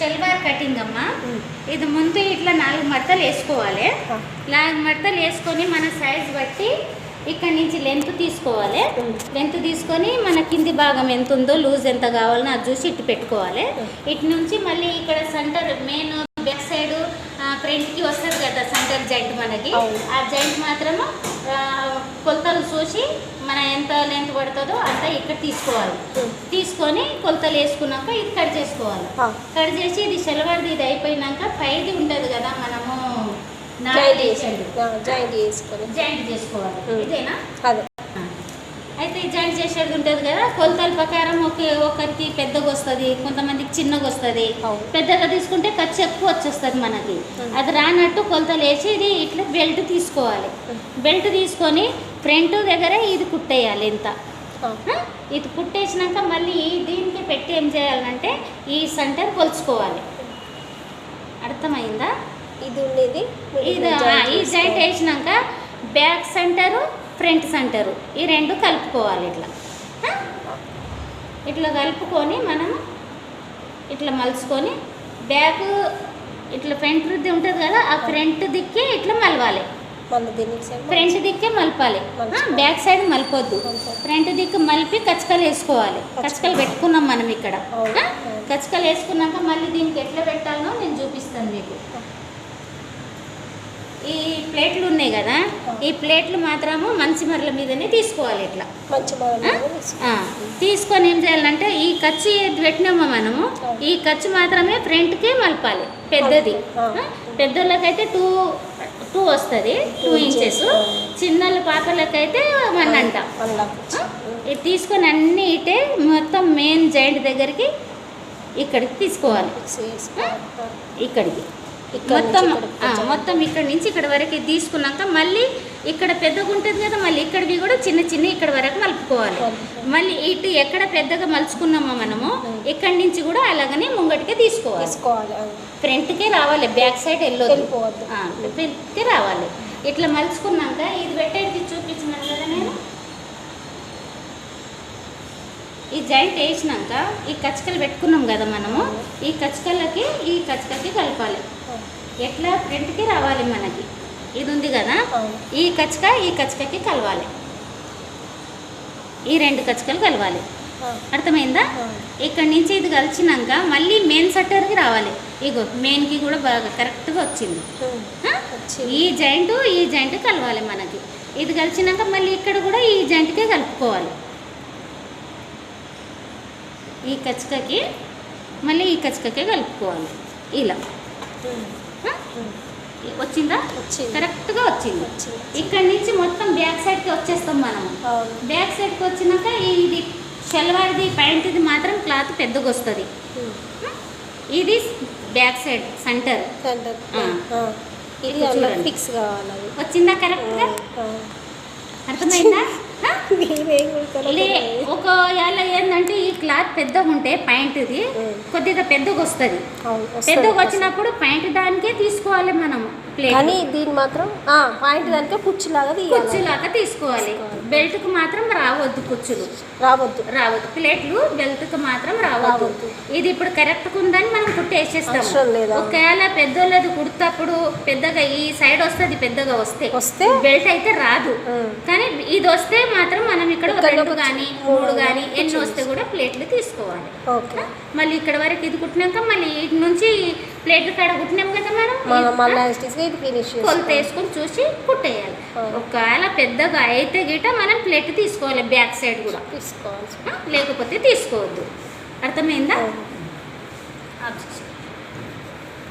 Salwar cutting అమ్మా. ఇది ముందు ఇట్లా 4 మడతలు వేసుకోవాలి. 4 మడతలు వేసుకొని మన సైజ్ బట్టి ఇక్కడ నుంచి లెంత్ తీసుకోవాలి. లెంత్ తీసుకొని మన కింది భాగం ఎంత ఉందో లూజ్ ఎంత కావాలో అది చూసి ఇటు పెట్టుకోవాలి. ఇటు నుంచి మళ్ళీ ఇక్కడ సెంటర్ మెయిన్ బ్యాక్ సైడ్ ఫ్రంట్కి వస్తుంది కదా సెంటర్ జాయింట్ మనకి. ఆ జాయింట్ మాత్రము కొలతలు చూసి మన ఎంత లెంత్ పడుతుందో అంతా ఇక్కడ తీసుకోవాలి. తీసుకొని కొలతలు వేసుకున్నాక ఇది కట్ చేసుకోవాలి. కట్ చేసి ఇది షల్వార్ది ఇది అయిపోయినాక పైది ఉంటుంది కదా మనము జాయింట్ చేసుకోవాలి. ఇదేనా? అయితే జాయింట్ చేసేది ఉంటుంది కదా, కొలతల ప్రకారం ఒకరికి పెద్దగా వస్తుంది, కొంతమందికి చిన్నగా వస్తుంది. పెద్దగా తీసుకుంటే ఖర్చు ఎక్కువ వచ్చేస్తుంది మనకి. అది రానట్టు కొలతలు వేసి ఇది ఇట్లా బెల్ట్ తీసుకోవాలి. బెల్ట్ తీసుకొని ఫ్రంట్ దగ్గర ఇది కుట్టేయాలి ఇంత. ఇది కుట్టేసినాక మళ్ళీ దీనికి పెట్టి ఏం చేయాలంటే ఈ సెంటర్ కొలుచుకోవాలి. అర్థమైందా? ఇది ఉండేది ఇది ఈ జాయింట్ వేసినాక బ్యాక్ సెంటరు ఫ్రంట్ సెంటరు ఈ రెండు కలుపుకోవాలి. ఇట్లా కలుపుకొని మనం ఇట్లా మలుచుకొని బ్యాక్ ఇట్లా ఫ్రంట్ ఉంటుంది కదా ఆ ఫ్రంట్ దిక్కే ఇట్లా మలవాలి. ఫ్రంట్ దిక్కే మలపాలి, బ్యాక్ సైడ్ మలపొద్దు. ఫ్రంట్ దిక్కు మలిపి కచ్చకలు వేసుకోవాలి. కచ్చకలు పెట్టుకున్నాం మనం ఇక్కడ. కచ్చకలు వేసుకున్నాక మళ్ళీ దీనికి ఎట్లా పెట్టాలో నేను చూపిస్తాను మీకు. ఈ ప్లేట్లు ఉన్నాయి కదా, ఈ ప్లేట్లు మాత్రము మంచి మరల మీదనే తీసుకోవాలి. ఇట్లా తీసుకొని ఏం చేయాలంటే ఈ ఖర్చు పెట్టినామో మనము ఈ ఖర్చు మాత్రమే ఫ్రంట్కే మలపాలి. పెద్దది పెద్దోళ్ళకైతే 2 వస్తుంది, 2 ఇంచెస్. చిన్నల పాపలకైతే 1 అంట. ఇది తీసుకొని అన్నీ ఇటే మొత్తం మెయిన్ జాయింట్ దగ్గరికి ఇక్కడికి తీసుకోవాలి. ఇక్కడికి మొత్తం ఇక్కడ నుంచి ఇక్కడ వరకు తీసుకున్నాక మళ్ళీ ఇక్కడ పెద్దగా ఉంటుంది కదా, మళ్ళీ ఇక్కడివి కూడా చిన్న ఇక్కడ వరకు మలుపుకోవాలి. మళ్ళీ ఇటు ఎక్కడ పెద్దగా మలుచుకున్నామో మనము ఇక్కడి నుంచి కూడా అలాగనే ముంగటికే తీసుకోవాలి. ఫ్రంట్కే రావాలి, బ్యాక్ సైడ్ వెళ్ళొద్దు, ఫ్రంట్కే రావాలి. ఇట్లా మలుచుకున్నాక ఇది పెట్టేది చూపించినాను కదా నేను. ఈ జాయింట్ వేసినాక ఈ కచ్చకలు పెట్టుకున్నాం కదా మనము, ఈ కచ్చకలకి ఈ కచ్చకకి కలపాలి. ఎట్లా ఫ్రంట్కి రావాలి మనకి. ఇది ఉంది కదా, ఈ కచ్చకకి కలవాలి. ఈ 2 కచ్చకలు కలవాలి. అర్థమైందా? ఇక్కడ నుంచి ఇది కలిసినాక మళ్ళీ మెయిన్ సెంటర్కి రావాలి. ఇగో మెయిన్కి కూడా బాగా కరెక్ట్గా వచ్చింది. ఈ జాయింట్ కలవాలి మనకి. ఇది కలిసినాక మళ్ళీ ఇక్కడ కూడా ఈ జాయింట్కే కలుపుకోవాలి. ఈ కచ్చకకి మళ్ళీ ఈ కచ్చకకే కలుపుకోవాలి. ఇలా వచ్చిందా? కరెక్ట్గా వచ్చింది. ఇక్కడ నుంచి మొత్తం బ్యాక్ సైడ్కి వచ్చేస్తాం మనము. బ్యాక్ సైడ్కి వచ్చినాక ఇది షల్వార్ది ప్యాంట్ది మాత్రం క్లాత్ పెద్దగా వస్తుంది. ఇది బ్యాక్ సైడ్ సెంటర్ ఫిక్స్ కావాలి. వచ్చిందా కరెక్ట్గా? అర్థమైందా? ఒకవేళ ఏంటంటే ఈ క్లాత్ పెద్దగా ఉంటే ప్యాంట్ది కొద్దిగా పెద్దగా వస్తుంది. పెద్దగా వచ్చినప్పుడు ప్యాంట్ దానికే తీసుకోవాలి మనం. కానీ దీన్ని మాత్రం పాయింట్ దానికే కుచ్చులాగా తీసుకోవాలి. బెల్ట్కు మాత్రం కుచ్చులు రావద్దు. ప్లేట్లు బెల్ట్కు మాత్రం రావద్దు. ఇది ఇప్పుడు కరెక్ట్గా ఉందని మనం కుట్టేసేస్తాం. ఒకవేళ పెద్దోళ్ళది కుడతప్పుడు పెద్దగా ఈ సైడ్ వస్తుంది, పెద్దగా వస్తే బెల్ట్ అయితే రాదు. కానీ ఇది వస్తే మాత్రం మనం ఇక్కడ 2 కానీ 3 కానీ ఎన్ని వస్తే కూడా ప్లేట్లు తీసుకోవాలి. మళ్ళీ ఇక్కడ వరకు ఇది కుట్టినాక మళ్ళీ ఇటు నుంచి ప్లేట్లు కాడ కుట్టినాం కదా మనం, కొలత వేసుకొని చూసి కుట్టేయాలి. ఒకవేళ పెద్దగా అయితే గిట మనం ప్లేట్ తీసుకోవాలి, బ్యాక్ సైడ్ కూడా తీసుకోవాలి, లేకపోతే తీసుకోవద్దు. అర్థమైందా?